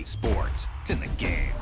Sports. It's in the game.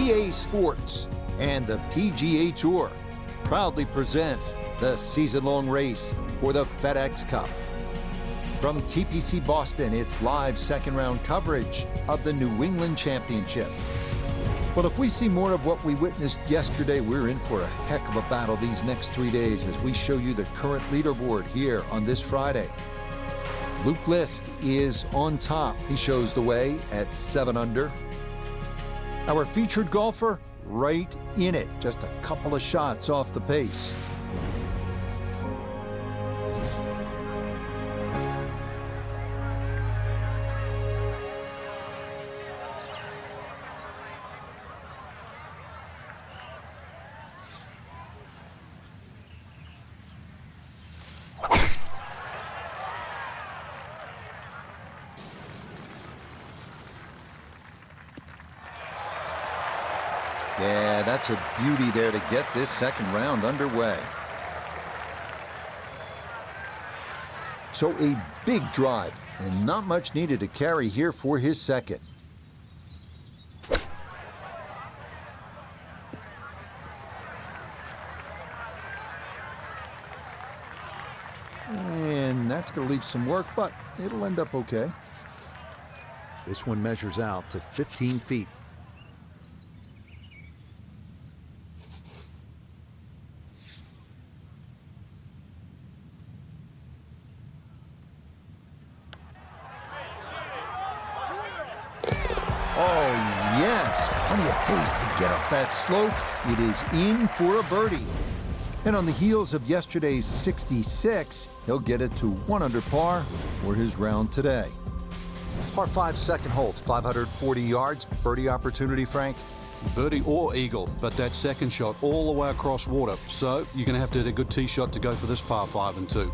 PGA Sports and the PGA Tour proudly present the season-long race for the FedEx Cup. From TPC Boston, it's live second-round coverage of the New England Championship. Well, if we see more of what we witnessed yesterday, we're in for a heck of a battle these next 3 days as we show you the current leaderboard here on this Friday. Luke List is on top. He shows the way at 7 under. Our featured golfer, right in it, just a couple of shots off the pace. Yeah, that's a beauty there to get this second round underway. So a big drive and not much needed to carry here for his second. And that's going to leave some work, but it'll end up okay. This one measures out to 15 feet. Oh, yes, plenty of pace to get up that slope. It is in for a birdie. And on the heels of yesterday's 66, he'll get it to 1 under par for his round today. Par 5 second hole, 540 yards. Birdie opportunity, Frank? Birdie or eagle, but that second shot all the way across water. So you're going to have to hit a good tee shot to go for this par 5 and 2.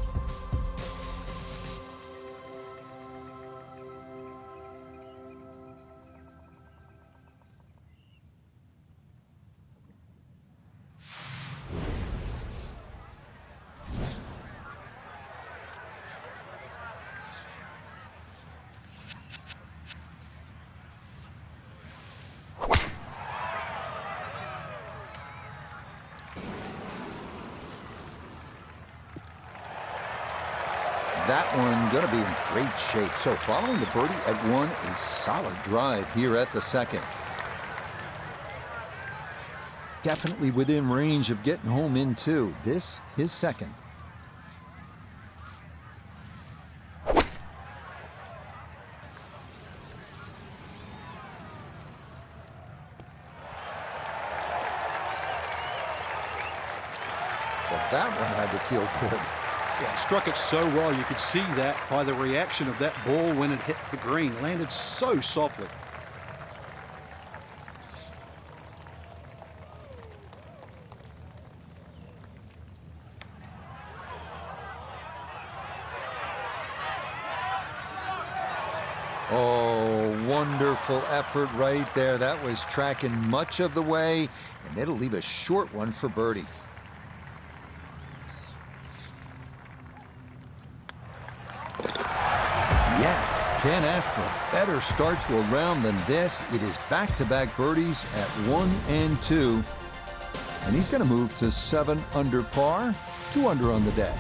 That one going to be in great shape. So following the birdie at 1, a solid drive here at the second. Definitely within range of getting home in 2. This, his second. But that one had to feel good. Yeah, struck it so well. You could see that by the reaction of that ball when it hit the green. Landed so softly. Oh, wonderful effort right there. That was tracking much of the way, and it'll leave a short one for birdie. Yes, can't ask for a better start to a round than this. It is back-to-back birdies at 1 and 2. And he's going to move to 7 under par, 2 under on the day.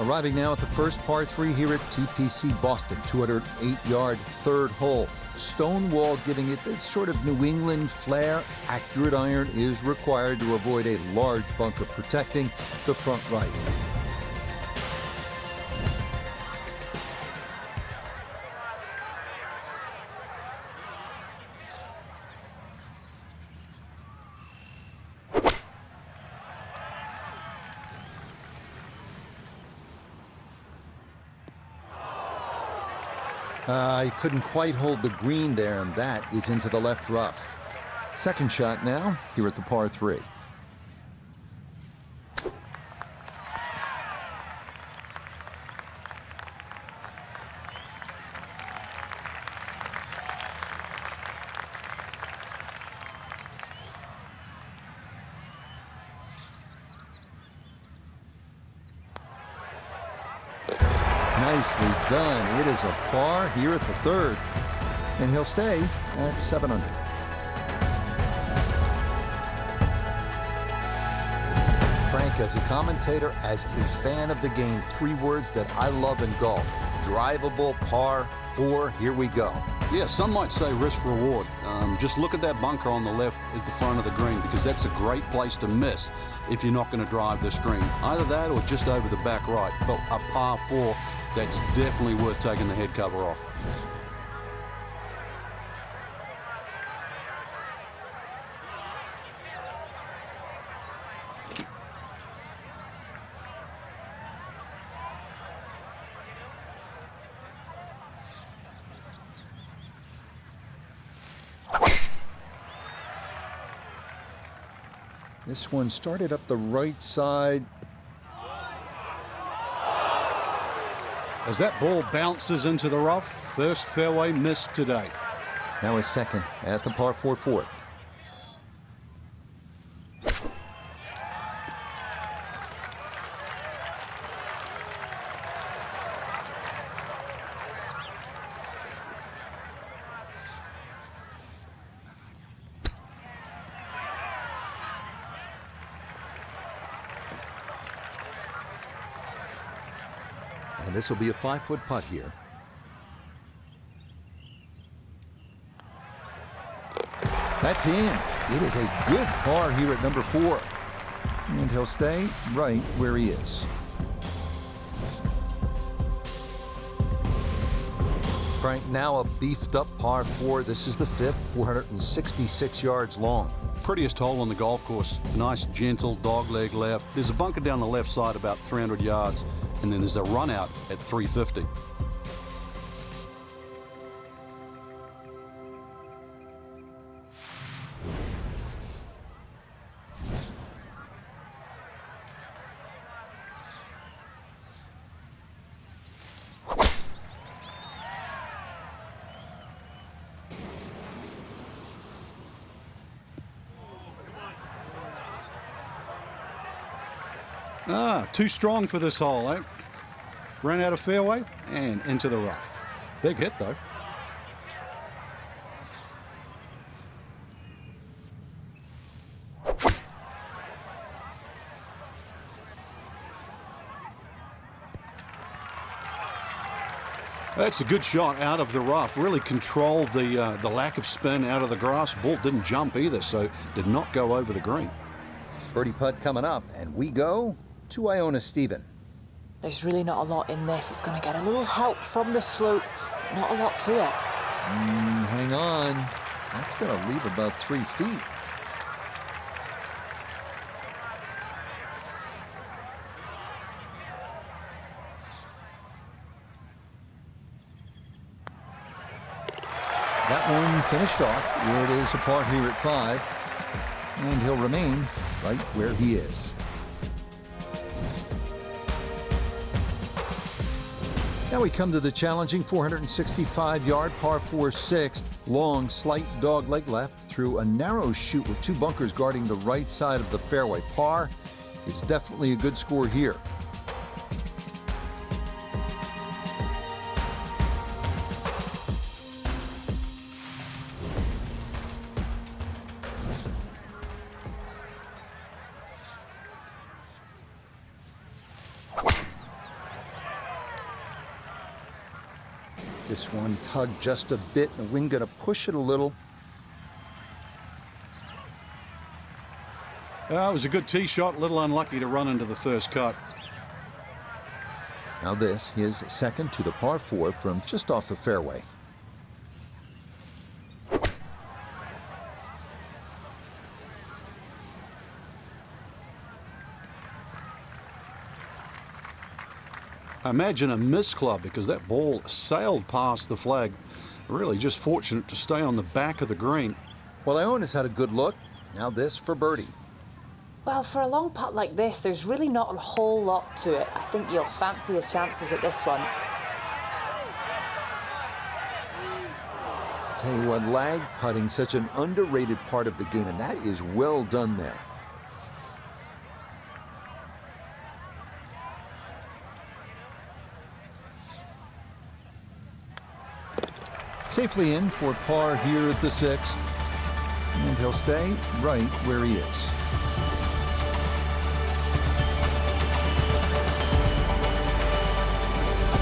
Arriving now at the first par 3 here at TPC Boston, 208-yard third hole. Stonewall giving it that sort of New England flair. Accurate iron is required to avoid a large bunker protecting the front right. He couldn't quite hold the green there, and that is into the left rough. Second shot now here at the par 3. Nicely done. It is a par here at the third, and he'll stay at 7 under. Frank, as a commentator, as a fan of the game, 3 words that I love in golf: drivable par 4. Here we go. Yeah, some might say risk reward. Just look at that bunker on the left at the front of the green, because that's a great place to miss if you're not going to drive this green. Either that or just over the back right. But a par 4, that's definitely worth taking the head cover off. This one started up the right side. As that ball bounces into the rough, first fairway missed today. Now his second at the par 4 fourth. And this will be a 5-foot putt here. That's in. It is a good par here at number 4. And he'll stay right where he is. Frank, now a beefed up par 4. This is the 5th, 466 yards long. Prettiest hole on the golf course. Nice, gentle dogleg left. There's a bunker down the left side about 300 yards. And then there's a run out at 350. Too strong for this hole, eh? Ran out of fairway and into the rough. Big hit, though. That's a good shot out of the rough. Really controlled the lack of spin out of the grass. Ball didn't jump either, so did not go over the green. Birdie putt coming up, and we go to Iona Stephen. There's really not a lot in this. It's going to get a little help from the slope, but not a lot to it. Hang on. That's going to leave about 3 feet. That one finished off. It is a par here at 5, and he'll remain right where he is. Now we come to the challenging 465-yard par 4 6th. Long, slight dogleg left through a narrow chute with 2 bunkers guarding the right side of the fairway. Par is definitely a good score here. This one tugged just a bit. The wind going to push it a little. It was a good tee shot, a little unlucky to run into the first cut. Now this, his second to the par 4 from just off the fairway. I imagine a miss club because that ball sailed past the flag. Really just fortunate to stay on the back of the green. Well, Iona's had a good look. Now this for birdie. Well, for a long putt like this, there's really not a whole lot to it. I think you'll fancy his chances at this one. Tell you what, lag putting, such an underrated part of the game, and that is well done there. Safely in for par here at the 6th. And he'll stay right where he is.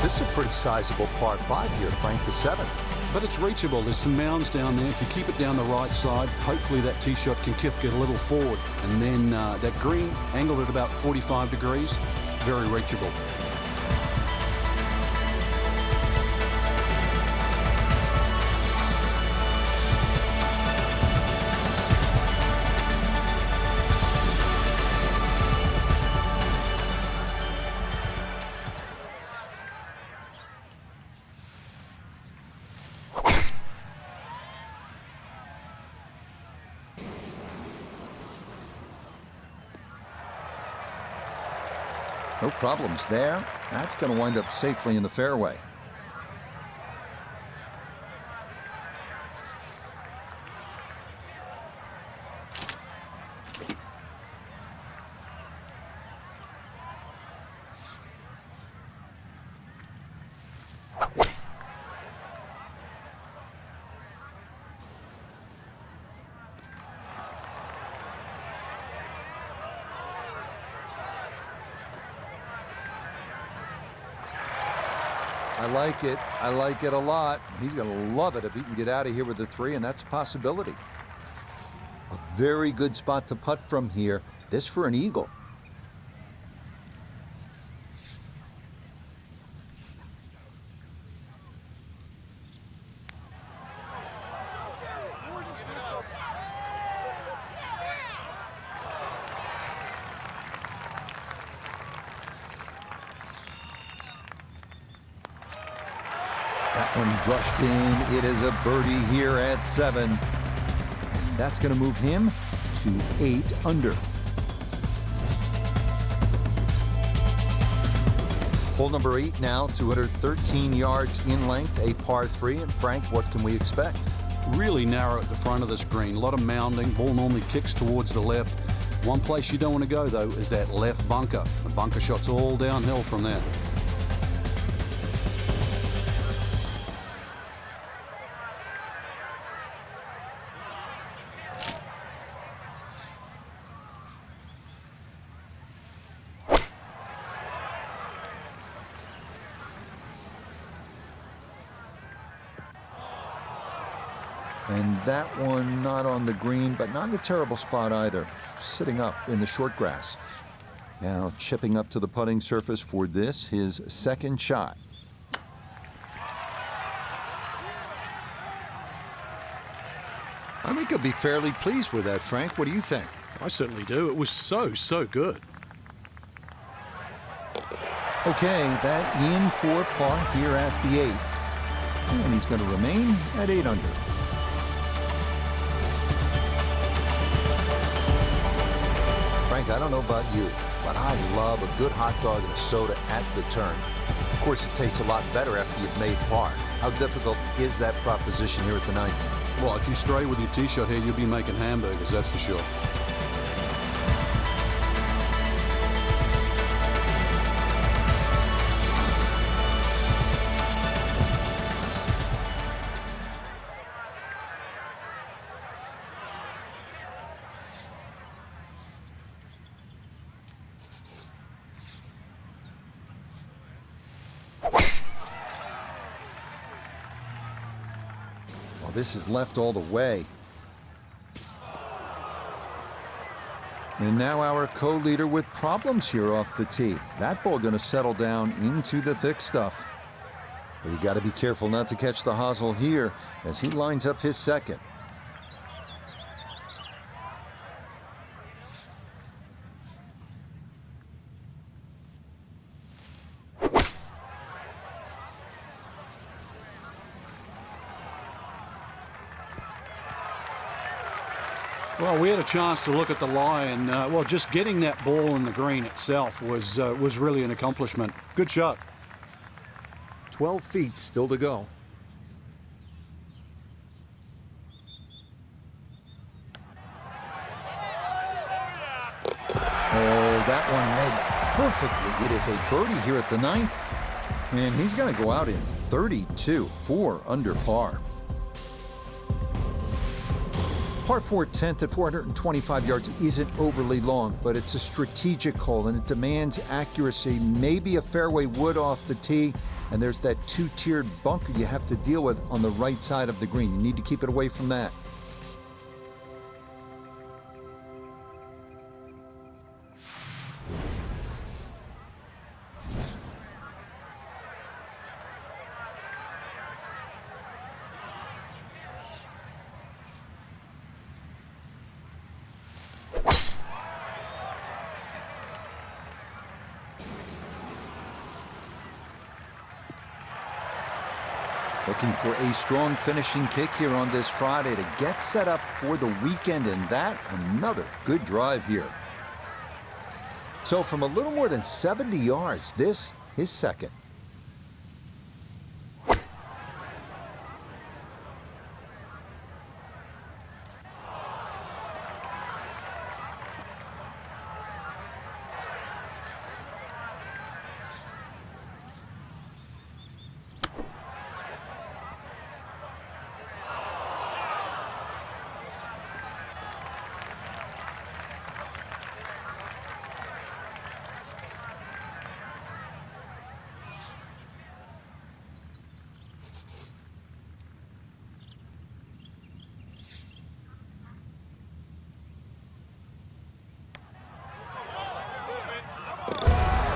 This is a pretty sizable par 5 here, Frank, the 7th. But it's reachable. There's some mounds down there. If you keep it down the right side, hopefully that tee shot can kick it a little forward. And then that green angled at about 45 degrees, very reachable. No problems there. That's going to wind up safely in the fairway. I like it. I like it a lot. He's going to love it if he can get out of here with a 3, and that's a possibility. A very good spot to putt from here. This for an eagle. That one brushed in. It is a birdie here at 7. And that's going to move him to 8 under. Hole number 8 now, 213 yards in length, a par 3. And Frank, what can we expect? Really narrow at the front of this green. A lot of mounding. Ball normally kicks towards the left. One place you don't want to go, though, is that left bunker. The bunker shot's all downhill from there. And that one not on the green, but not in a terrible spot either. Sitting up in the short grass. Now chipping up to the putting surface for this, his second shot. I think he'll be fairly pleased with that, Frank. What do you think? I certainly do. It was so good. Okay, that in for par here at the 8th. And he's going to remain at 8 under. Frank, I don't know about you, but I love a good hot dog and a soda at the turn. Of course, it tastes a lot better after you've made par. How difficult is that proposition here at the 9th? Well, if you stray with your tee shot here, you'll be making hamburgers, that's for sure. Oh, this is left all the way. And now our co-leader with problems here off the tee. That ball going to settle down into the thick stuff. Well, you got to be careful not to catch the hosel here as he lines up his second. Well, we had a chance to look at the lie, and well, just getting that ball in the green itself was really an accomplishment. Good shot. 12 feet still to go. Oh, that one read perfectly. It is a birdie here at the 9th, and he's going to go out in 32, 4 under par. Par 4 10th at 425 yards isn't overly long, but it's a strategic hole and it demands accuracy, maybe a fairway wood off the tee, and there's that 2-tiered bunker you have to deal with on the right side of the green. You need to keep it away from that. Looking for a strong finishing kick here on this Friday to get set up for the weekend, and that another good drive here. So from a little more than 70 yards, this is second.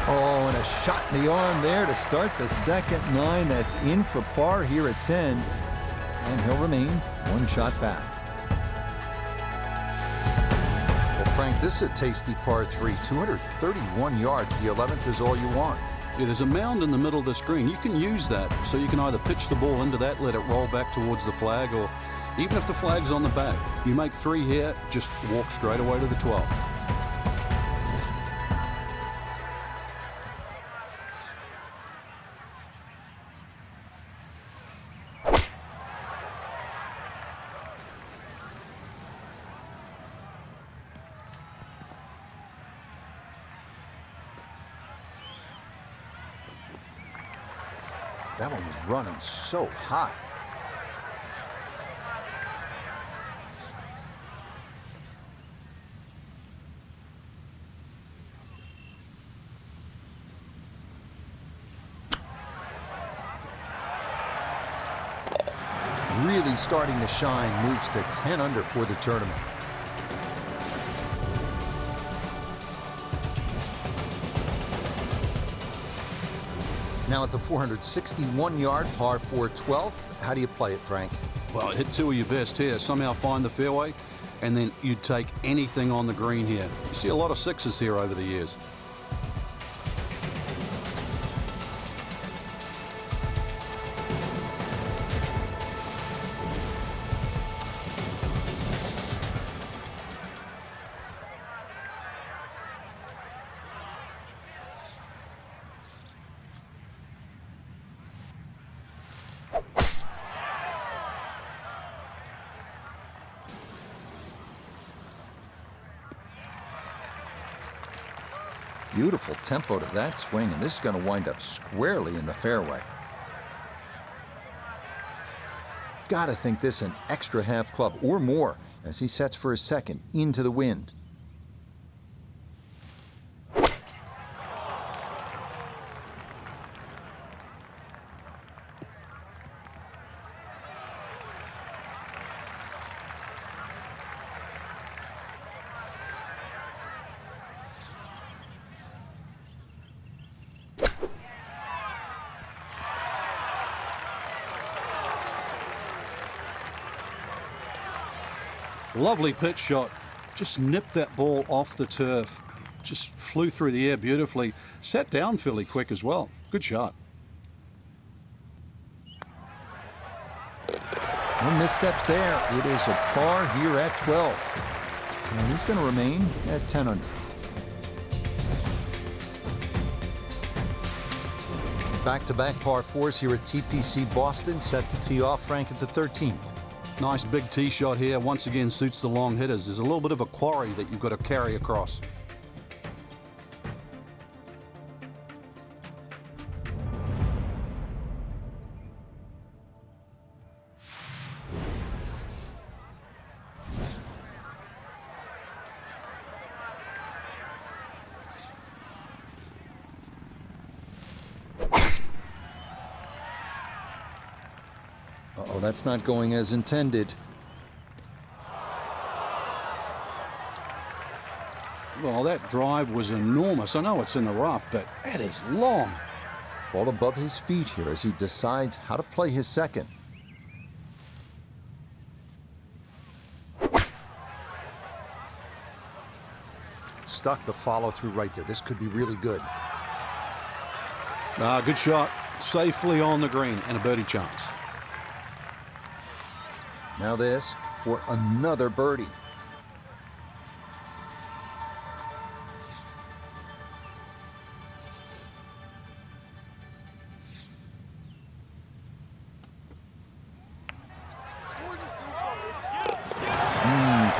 Oh, and a shot in the arm there to start the second 9. That's in for par here at 10. And he'll remain one shot back. Well, Frank, this is a tasty par 3. 231 yards. The 11th is all you want. Yeah, there's a mound in the middle of the screen. You can use that, so you can either pitch the ball into that, let it roll back towards the flag, or even if the flag's on the back, you make 3 here, just walk straight away to the 12th. That one was running so hot. Really starting to shine, moves to 10 under for the tournament. Now at the 461-yard par 4 12th, how do you play it, Frank? Well, hit 2 of your best here. Somehow find the fairway, and then you take anything on the green here. You see a lot of 6s here over the years. Beautiful tempo to that swing, and this is going to wind up squarely in the fairway. Got to think this an extra half club or more as he sets for his second into the wind. Lovely pitch shot. Just nipped that ball off the turf. Just flew through the air beautifully. Sat down fairly quick as well. Good shot. No missteps there. It is a par here at 12. And he's going to remain at 10 under. Back-to-back par fours here at TPC Boston, set to tee off, Frank, at the 13th. Nice big tee shot here. Once again, suits the long hitters. There's a little bit of a quarry that you've got to carry across. Uh-oh, that's not going as intended. Well, that drive was enormous. I know it's in the rough, but that is long. Ball above his feet here as he decides how to play his second. Stuck the follow-through right there. This could be really good. Good shot. Safely on the green and a birdie chance. Now this for another birdie.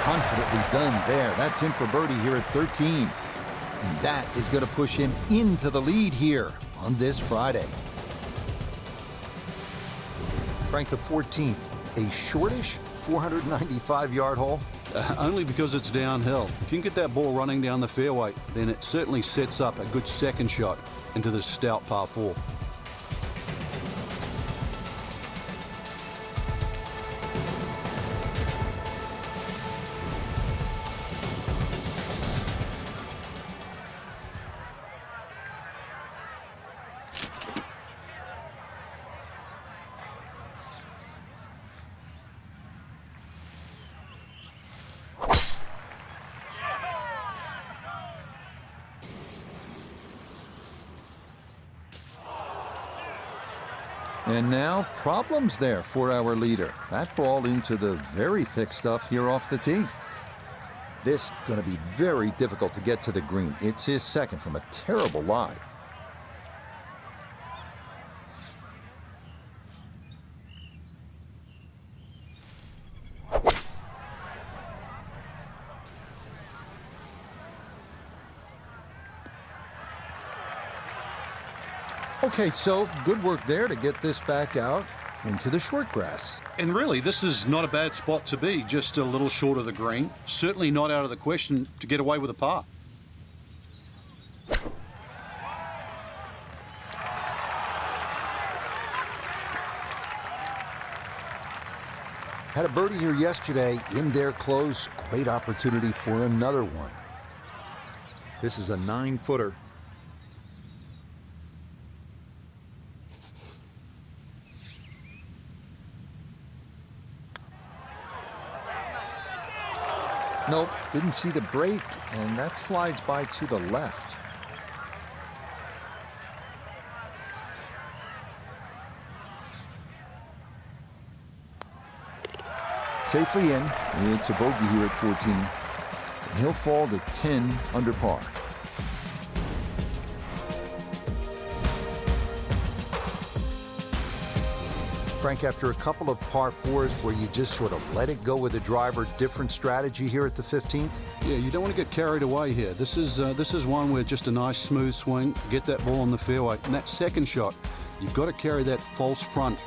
Confidently done there. That's in for birdie here at 13. And that is going to push him into the lead here on this Friday. Frank, the 14th, a shortish 495-yard hole. Only because it's downhill. If you can get that ball running down the fairway, then it certainly sets up a good second shot into this stout par 4. And now problems there for our leader. That ball into the very thick stuff here off the tee. This going to be very difficult to get to the green. It's his second from a terrible lie. Okay, so good work there to get this back out into the short grass. And really, this is not a bad spot to be, just a little short of the green. Certainly not out of the question to get away with a par. Had a birdie here yesterday in there close. Great opportunity for another one. This is a 9-footer. Nope, didn't see the break, and that slides by to the left. Safely in. It's a bogey here at 14. And he'll fall to 10 under par. Frank, after a couple of par 4s where you just sort of let it go with the driver, different strategy here at the 15th? Yeah, you don't want to get carried away here. This is one where just a nice smooth swing, get that ball on the fairway. And that second shot, you've got to carry that false front.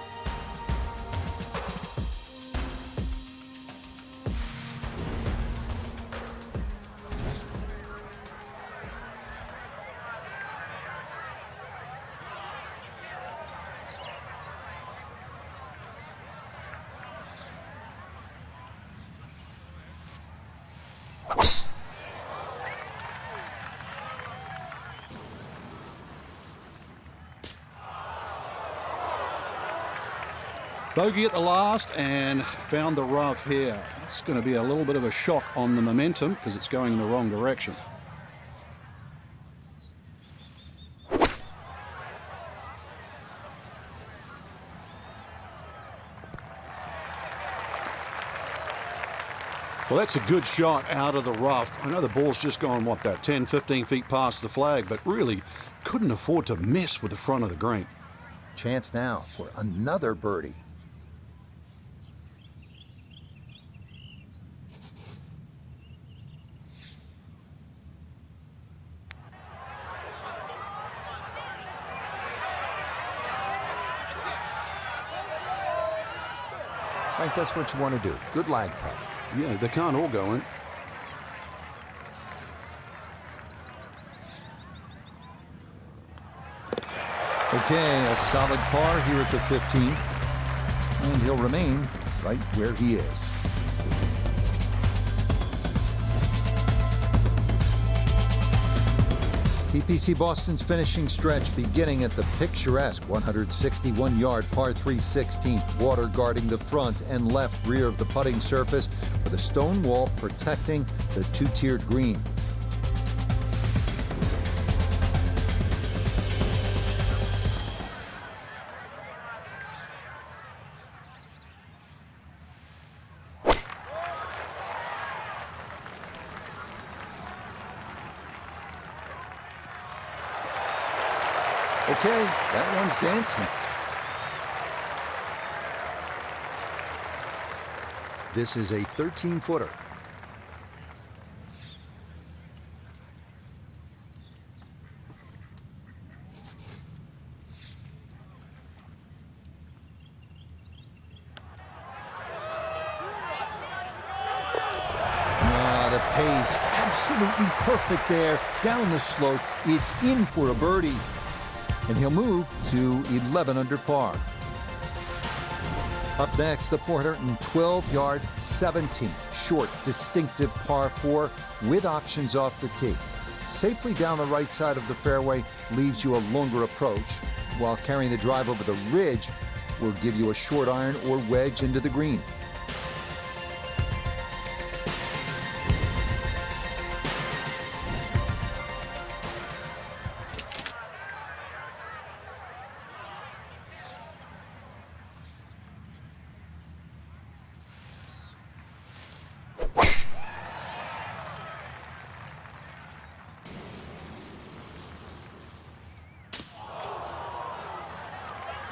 Bogey at the last and found the rough here. It's going to be a little bit of a shock on the momentum because it's going in the wrong direction. Well, that's a good shot out of the rough. I know the ball's just gone, what, that 10, 15 feet past the flag, but really couldn't afford to miss with the front of the green. Chance now for another birdie. Frank, that's what you want to do. Good lag putt. Yeah, they can't all go in. Okay, a solid par here at the 15th. And he'll remain right where he is. TPC Boston's finishing stretch beginning at the picturesque 161-yard par 3 16th, water guarding the front and left rear of the putting surface with a stone wall protecting the two-tiered green. Okay, that one's dancing. This is a 13-footer. The pace, absolutely perfect there. Down the slope, it's in for a birdie. And he'll move to 11 under par. Up next, the 412-yard 17th, short, distinctive par 4 with options off the tee. Safely down the right side of the fairway leaves you a longer approach, while carrying the drive over the ridge will give you a short iron or wedge into the green.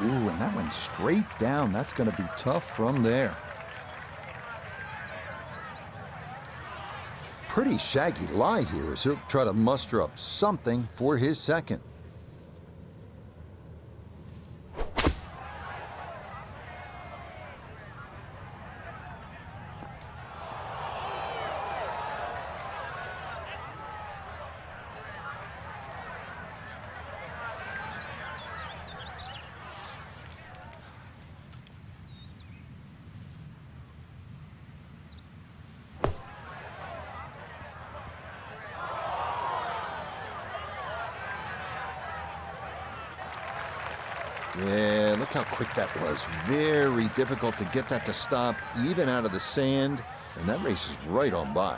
Ooh, and that went straight down. That's going to be tough from there. Pretty shaggy lie here as he'll try to muster up something for his second. Yeah, look how quick that was. Very difficult to get that to stop, even out of the sand. And that race is right on by.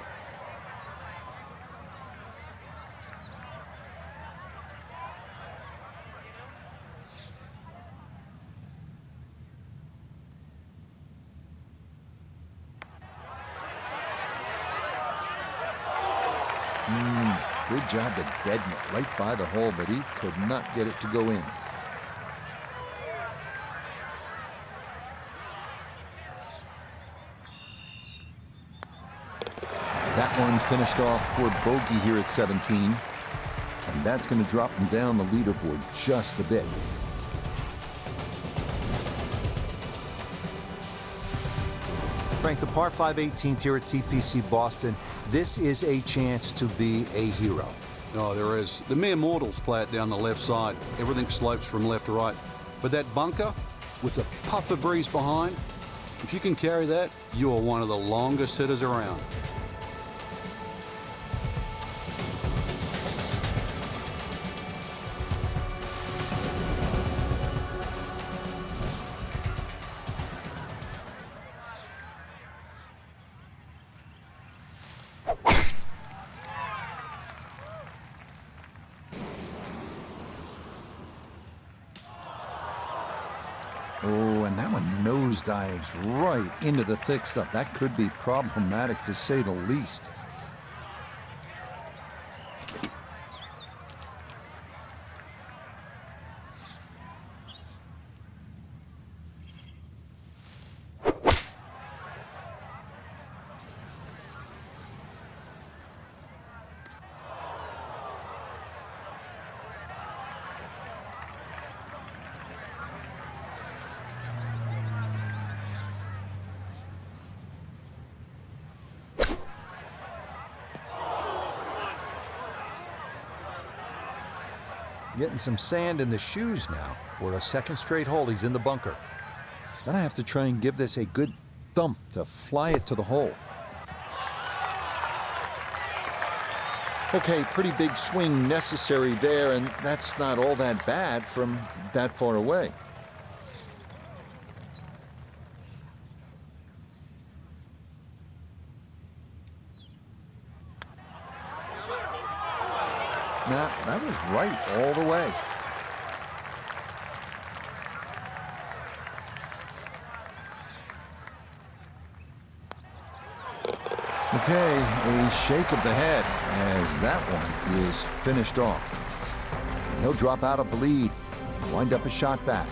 Good job to deaden it right by the hole, but he could not get it to go in. That one finished off for bogey here at 17. And that's going to drop him down the leaderboard just a bit. Frank, the par 5 18th here at TPC Boston. This is a chance to be a hero. Oh, there is. The mere mortals play it down the left side. Everything slopes from left to right. But that bunker with a puff of breeze behind, if you can carry that, you are one of the longest hitters around. Oh, and that one nosedives right into the thick stuff. That could be problematic, to say the least. Getting some sand in the shoes now. For a second straight hole, he's in the bunker. Then I have to try and give this a good thump to fly it to the hole. Okay, pretty big swing necessary there, and that's not all that bad from that far away. Nah, that was right all the way. Okay, a shake of the head as that one is finished off. And he'll drop out of the lead and wind up a shot back.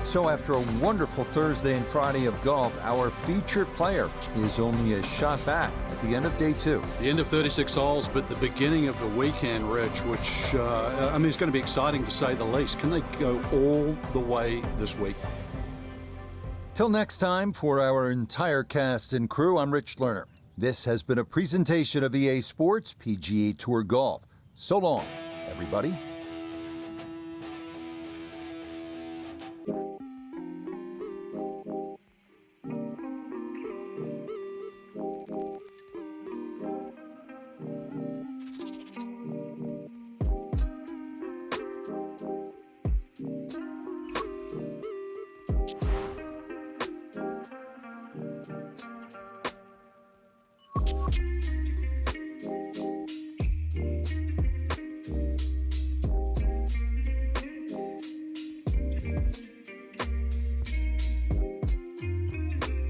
So after a wonderful Thursday and Friday of golf, our featured player is only a shot back at the end of day 2. The end of 36 holes, but the beginning of the weekend, Rich, which, I mean, it's going to be exciting to say the least. Can they go all the way this week? Till next time, for our entire cast and crew, I'm Rich Lerner. This has been a presentation of EA Sports PGA Tour Golf. So long, everybody.